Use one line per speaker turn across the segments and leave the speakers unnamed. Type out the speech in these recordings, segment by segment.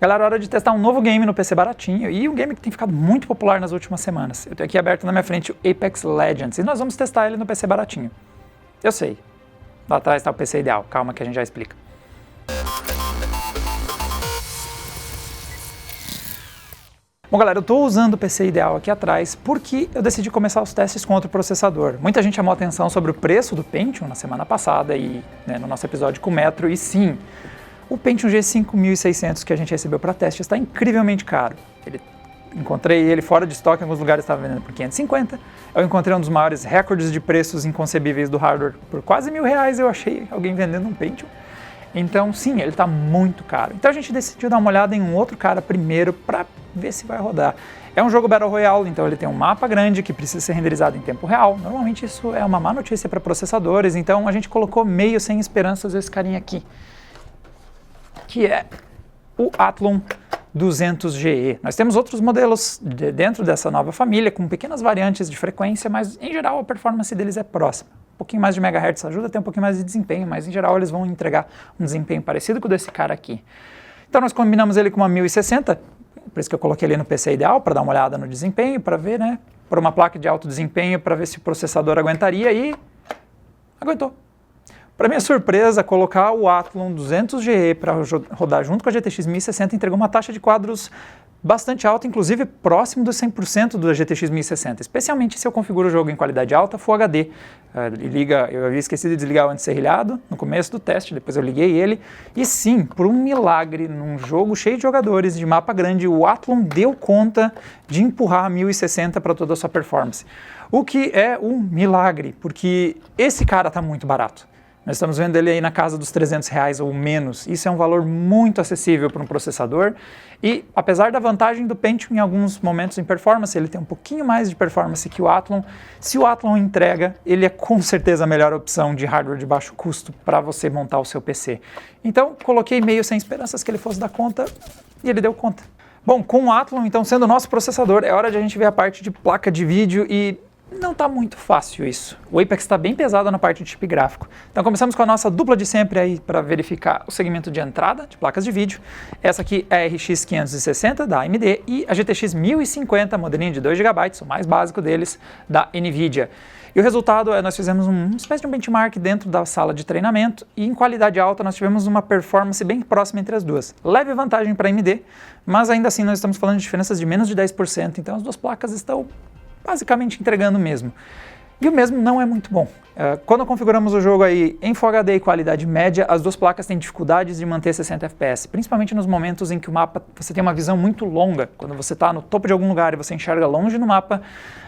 Galera, hora de testar um novo game no PC baratinho e um game que tem ficado muito popular nas últimas semanas. Eu tenho aqui aberto na minha frente o Apex Legends e nós vamos testar ele no PC baratinho. Eu sei, lá atrás está o PC ideal, calma que a gente já explica. Bom, galera, eu estou usando o PC ideal aqui atrás porque eu decidi começar os testes com outro processador. Muita gente chamou atenção sobre o preço do Pentium na semana passada e no nosso episódio com o Metro, e sim, o Pentium G5600 que a gente recebeu para teste está incrivelmente caro. Encontrei ele fora de estoque, em alguns lugares estava vendendo por 550. Eu encontrei um dos maiores recordes de preços inconcebíveis do hardware por quase R$1.000. Eu achei alguém vendendo um Pentium. Então, sim, ele está muito caro. Então a gente decidiu dar uma olhada em um outro cara primeiro para ver se vai rodar. É um jogo Battle Royale, então ele tem um mapa grande que precisa ser renderizado em tempo real. Normalmente isso é uma má notícia para processadores, então a gente colocou meio sem esperanças esse carinha aqui, que é o Athlon 200GE. Nós temos outros modelos dentro dessa nova família, com pequenas variantes de frequência, mas em geral a performance deles é próxima. Um pouquinho mais de megahertz ajuda a ter um pouquinho mais de desempenho, mas em geral eles vão entregar um desempenho parecido com o desse cara aqui. Então nós combinamos ele com uma 1060, por isso que eu coloquei ele no PC ideal, para dar uma olhada no desempenho, para ver, por uma placa de alto desempenho, para ver se o processador aguentaria, e aguentou. Para minha surpresa, colocar o Athlon 200GE para rodar junto com a GTX 1060 entregou uma taxa de quadros bastante alta, inclusive próximo dos 100% da GTX 1060, especialmente se eu configuro o jogo em qualidade alta, Full HD. Eu havia esquecido de desligar o antisserrilhado no começo do teste, depois eu liguei ele, e sim, por um milagre, num jogo cheio de jogadores, de mapa grande, o Athlon deu conta de empurrar a 1060 para toda a sua performance. O que é um milagre, porque esse cara está muito barato. Nós estamos vendo ele aí na casa dos R$300 ou menos. Isso é um valor muito acessível para um processador. E apesar da vantagem do Pentium em alguns momentos em performance, ele tem um pouquinho mais de performance que o Athlon. Se o Athlon entrega, ele é com certeza a melhor opção de hardware de baixo custo para você montar o seu PC. Então, coloquei meio sem esperanças que ele fosse dar conta e ele deu conta. Bom, com o Athlon, então, sendo o nosso processador, é hora de a gente ver a parte de placa de vídeo e não está muito fácil isso. O Apex está bem pesado na parte de chip gráfico. Então começamos com a nossa dupla de sempre aí para verificar o segmento de entrada de placas de vídeo. Essa aqui é a RX 560 da AMD e a GTX 1050, modelinho de 2 GB, o mais básico deles, da NVIDIA. E o resultado é nós fizemos uma espécie de um benchmark dentro da sala de treinamento e em qualidade alta nós tivemos uma performance bem próxima entre as duas. Leve vantagem para a AMD, mas ainda assim nós estamos falando de diferenças de menos de 10%, então as duas placas estão basicamente entregando o mesmo. E o mesmo não é muito bom. Quando configuramos o jogo aí em Full HD e qualidade média, as duas placas têm dificuldades de manter 60 FPS, principalmente nos momentos em que o mapa, você tem uma visão muito longa. Quando você está no topo de algum lugar e você enxerga longe no mapa,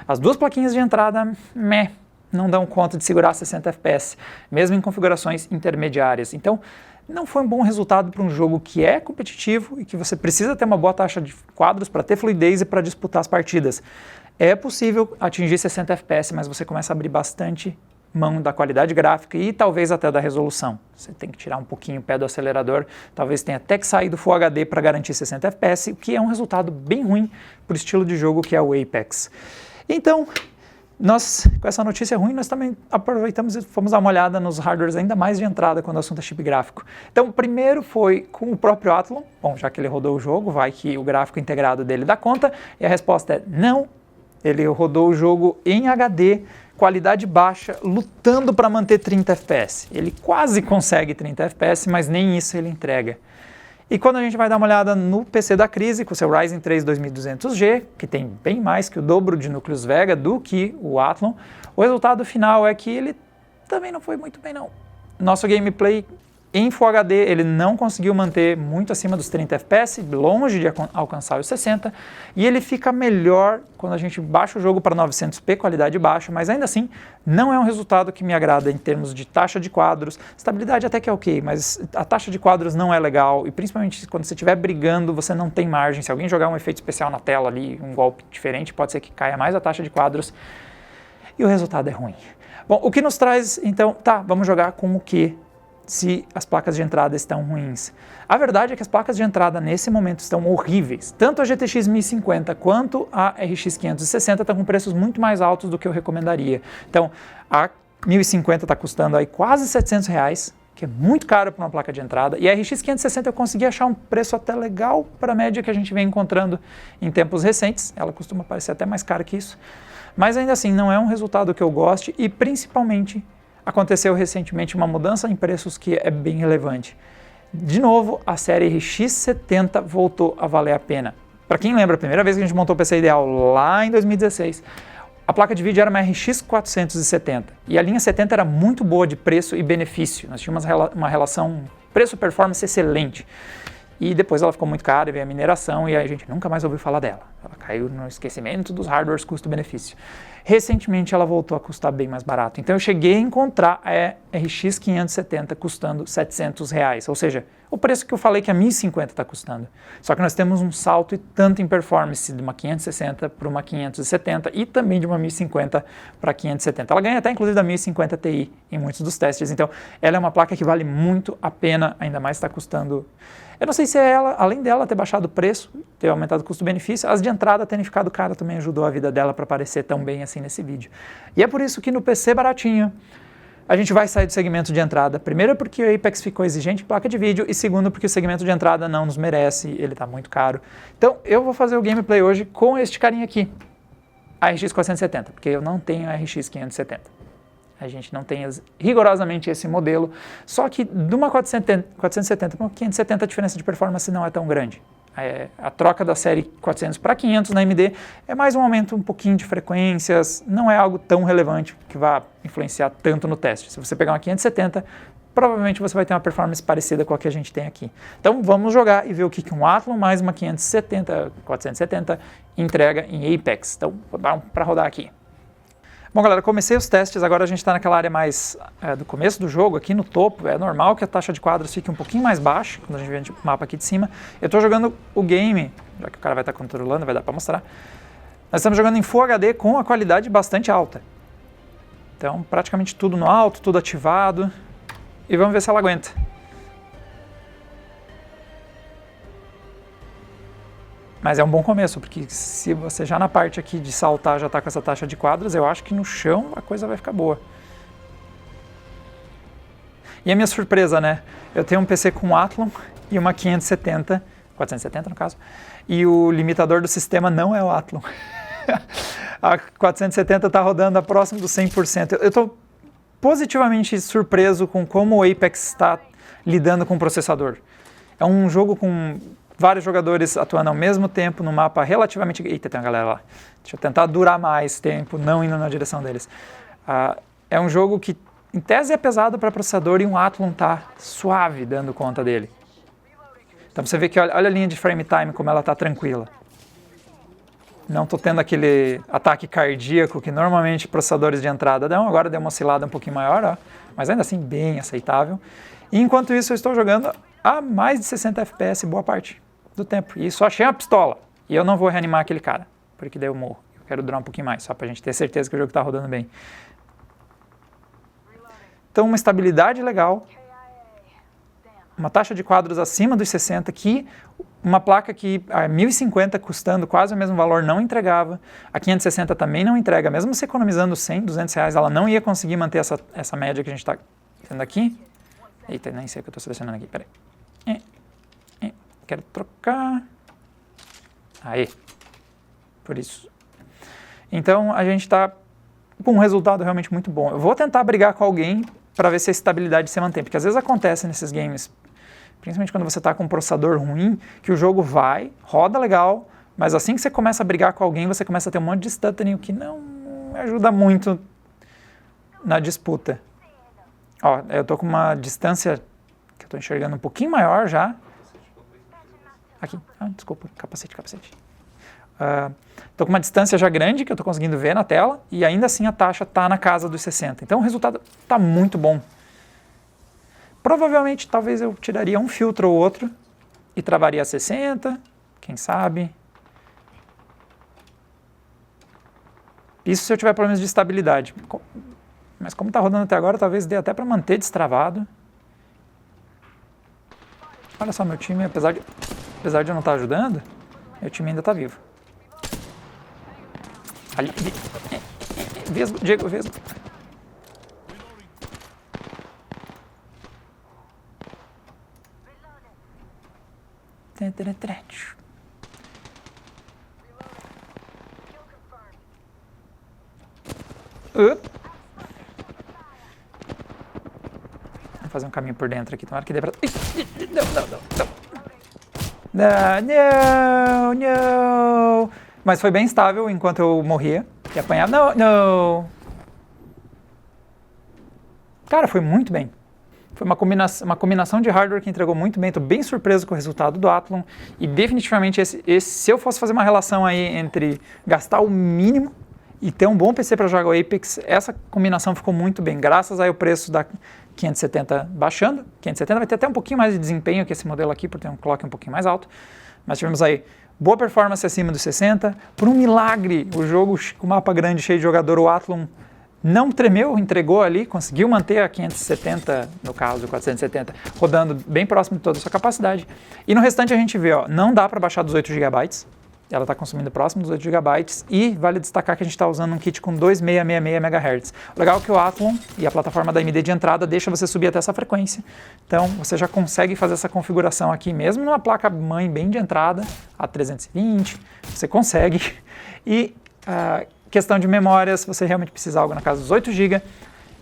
as duas plaquinhas de entrada, não dão conta de segurar 60 FPS, mesmo em configurações intermediárias. Então, não foi um bom resultado para um jogo que é competitivo e que você precisa ter uma boa taxa de quadros para ter fluidez e para disputar as partidas. É possível atingir 60 FPS, mas você começa a abrir bastante mão da qualidade gráfica e talvez até da resolução. Você tem que tirar um pouquinho o pé do acelerador, talvez tenha até que sair do Full HD para garantir 60 FPS, o que é um resultado bem ruim para o estilo de jogo que é o Apex. Então, nós, com essa notícia ruim, nós também aproveitamos e fomos dar uma olhada nos hardwares ainda mais de entrada quando o assunto é chip gráfico. Então, primeiro foi com o próprio Athlon. Bom, já que ele rodou o jogo, vai que o gráfico integrado dele dá conta. E a resposta é não. Ele rodou o jogo em HD, qualidade baixa, lutando para manter 30 FPS. Ele quase consegue 30 FPS, mas nem isso ele entrega. E quando a gente vai dar uma olhada no PC da crise, com o seu Ryzen 3 2200G, que tem bem mais que o dobro de núcleos Vega do que o Athlon, o resultado final é que ele também não foi muito bem não. Nosso gameplay em Full HD ele não conseguiu manter muito acima dos 30 FPS, longe de alcançar os 60, e ele fica melhor quando a gente baixa o jogo para 900p, qualidade baixa, mas ainda assim não é um resultado que me agrada em termos de taxa de quadros. Estabilidade até que é ok, mas a taxa de quadros não é legal, e principalmente quando você estiver brigando, você não tem margem. Se alguém jogar um efeito especial na tela ali, um golpe diferente, pode ser que caia mais a taxa de quadros, e o resultado é ruim. Bom, o que nos traz, então, vamos jogar com o que? Se as placas de entrada estão ruins. A verdade é que as placas de entrada nesse momento estão horríveis. Tanto a GTX 1050 quanto a RX 560 estão com preços muito mais altos do que eu recomendaria. Então, a 1050 está custando aí quase R$700, que é muito caro para uma placa de entrada, e a RX 560 eu consegui achar um preço até legal para a média que a gente vem encontrando em tempos recentes. Ela costuma parecer até mais cara que isso, mas ainda assim não é um resultado que eu goste, e principalmente aconteceu recentemente uma mudança em preços que é bem relevante. De novo, a série RX 70 voltou a valer a pena. Para quem lembra, a primeira vez que a gente montou o PC Ideal lá em 2016, a placa de vídeo era uma RX 470 e a linha 70 era muito boa de preço e benefício. Nós tínhamos uma relação preço-performance excelente. E depois ela ficou muito cara e veio a mineração e a gente nunca mais ouviu falar dela. Ela caiu no esquecimento dos hardwares custo-benefício. Recentemente ela voltou a custar bem mais barato. Então eu cheguei a encontrar a RX 570 custando R$700, ou seja, o preço que eu falei que a 1050 está custando. Só que nós temos um salto e tanto em performance de uma 560 para uma 570 e também de uma 1050 para 570. Ela ganha até inclusive da 1050 Ti em muitos dos testes. Então ela é uma placa que vale muito a pena, ainda mais está custando. Eu não sei se ela, além dela ter baixado o preço, ter aumentado o custo-benefício, as de entrada terem ficado cara também ajudou a vida dela para aparecer tão bem assim nesse vídeo. E é por isso que no PC baratinho, a gente vai sair do segmento de entrada. Primeiro porque o Apex ficou exigente em placa de vídeo e segundo porque o segmento de entrada não nos merece, ele está muito caro. Então eu vou fazer o gameplay hoje com este carinha aqui, a RX 470, porque eu não tenho a RX 570. A gente não tem rigorosamente esse modelo, só que de uma 470 para uma 570 a diferença de performance não é tão grande. A troca da série 400 para 500 na AMD é mais um aumento um pouquinho de frequências, não é algo tão relevante que vá influenciar tanto no teste. Se você pegar uma 570, provavelmente você vai ter uma performance parecida com a que a gente tem aqui. Então vamos jogar e ver o que um Athlon mais uma 470 entrega em Apex. Então vou dar para rodar aqui. Bom, galera, comecei os testes, agora a gente está naquela área mais do começo do jogo, aqui no topo. É normal que a taxa de quadros fique um pouquinho mais baixa, quando a gente vê o mapa aqui de cima. Eu estou jogando o game, já que o cara vai estar controlando, vai dar para mostrar. Nós estamos jogando em Full HD com a qualidade bastante alta. Então, praticamente tudo no alto, tudo ativado. E vamos ver se ela aguenta. Mas é um bom começo, porque se você já na parte aqui de saltar já está com essa taxa de quadros, eu acho que no chão a coisa vai ficar boa. E a minha surpresa, né? Eu tenho um PC com Athlon e uma 570, 470 no caso, e o limitador do sistema não é o Athlon. A 470 está rodando a próximo do 100%. Eu estou positivamente surpreso com como o Apex está lidando com o processador. É um jogo com vários jogadores atuando ao mesmo tempo no mapa relativamente... Eita, tem uma galera lá. Deixa eu tentar durar mais tempo, não indo na direção deles. É um jogo que, em tese, é pesado para processador e um Athlon tá suave dando conta dele. Então você vê que olha a linha de frame time, como ela está tranquila. Não estou tendo aquele ataque cardíaco que normalmente processadores de entrada dão. Agora deu uma oscilada um pouquinho maior, ó, mas ainda assim bem aceitável. E enquanto isso eu estou jogando a mais de 60 FPS boa parte do tempo. E só achei uma pistola. E eu não vou reanimar aquele cara, porque daí eu morro. Eu quero durar um pouquinho mais, só pra gente ter certeza que o jogo está rodando bem. Então uma estabilidade legal. Uma taxa de quadros acima dos 60 aqui. Uma placa que a 1050 custando quase o mesmo valor não entregava. A 560 também não entrega. Mesmo se economizando 100, 200 reais, ela não ia conseguir manter essa média que a gente está tendo aqui. Eita, nem sei o que eu estou selecionando aqui, peraí. Quero trocar. Aí. Por isso. Então a gente está com um resultado realmente muito bom. Eu vou tentar brigar com alguém para ver se a estabilidade se mantém, porque às vezes acontece nesses games, principalmente quando você está com um processador ruim, que o jogo roda legal, mas assim que você começa a brigar com alguém, você começa a ter um monte de stuttering, o que não ajuda muito na disputa. Ó, eu tô com uma distância que eu tô enxergando um pouquinho maior já. Aqui, desculpa, capacete. Tô com uma distância já grande que eu tô conseguindo ver na tela e ainda assim a taxa tá na casa dos 60. Então o resultado tá muito bom. Provavelmente, talvez eu tiraria um filtro ou outro e travaria a 60, quem sabe. Isso se eu tiver problemas de estabilidade. Mas como está rodando até agora, talvez dê até para manter destravado. Olha só, meu time, apesar de eu não estar ajudando, meu time ainda está vivo. Ali, Vesgo, Diego, Vesgo. Vou fazer um caminho por dentro aqui, tomara que dê pra... Não. Mas foi bem estável enquanto eu morria e apanhava. Não. Cara, foi muito bem. Foi uma combinação de hardware que entregou muito bem. Estou bem surpreso com o resultado do Athlon. E definitivamente, se eu fosse fazer uma relação aí entre gastar o mínimo e ter um bom PC para jogar o Apex, essa combinação ficou muito bem. Graças aí ao preço da 570 baixando. 570 vai ter até um pouquinho mais de desempenho que esse modelo aqui, por ter um clock um pouquinho mais alto. Mas tivemos aí boa performance acima dos 60. Por um milagre, o jogo com mapa grande, cheio de jogador, o Athlon não tremeu, entregou ali, conseguiu manter a 570, no caso 470, rodando bem próximo de toda a sua capacidade. E no restante a gente vê, ó, não dá para baixar dos 8 GB, ela está consumindo próximo dos 8 GB, e vale destacar que a gente está usando um kit com 2666 MHz. O legal é que o Athlon e a plataforma da AMD de entrada deixa você subir até essa frequência. Então você já consegue fazer essa configuração aqui, mesmo numa placa-mãe bem de entrada, a 320, você consegue. E questão de memória, se você realmente precisar algo na casa dos 8 GB,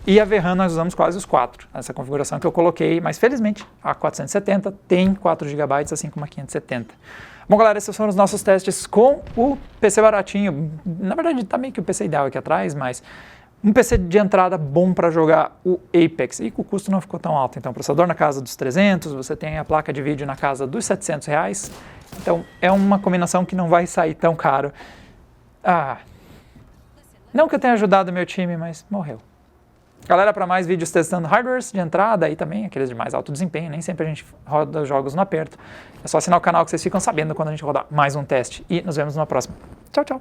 e a VRAM nós usamos quase os 4, essa configuração que eu coloquei, mas felizmente a 470 tem 4 GB, assim como a 570. Bom, galera, esses foram os nossos testes com o PC baratinho. Na verdade, tá meio que o PC ideal aqui atrás, mas um PC de entrada bom para jogar o Apex. E o custo não ficou tão alto. Então, processador na casa dos 300, você tem a placa de vídeo na casa dos R$700. Então, é uma combinação que não vai sair tão caro. Não que eu tenha ajudado meu time, mas morreu. Galera, para mais vídeos testando hardwares de entrada e também aqueles de mais alto desempenho, nem sempre a gente roda jogos no aperto. É só assinar o canal que vocês ficam sabendo quando a gente rodar mais um teste. E nos vemos numa próxima. Tchau, tchau!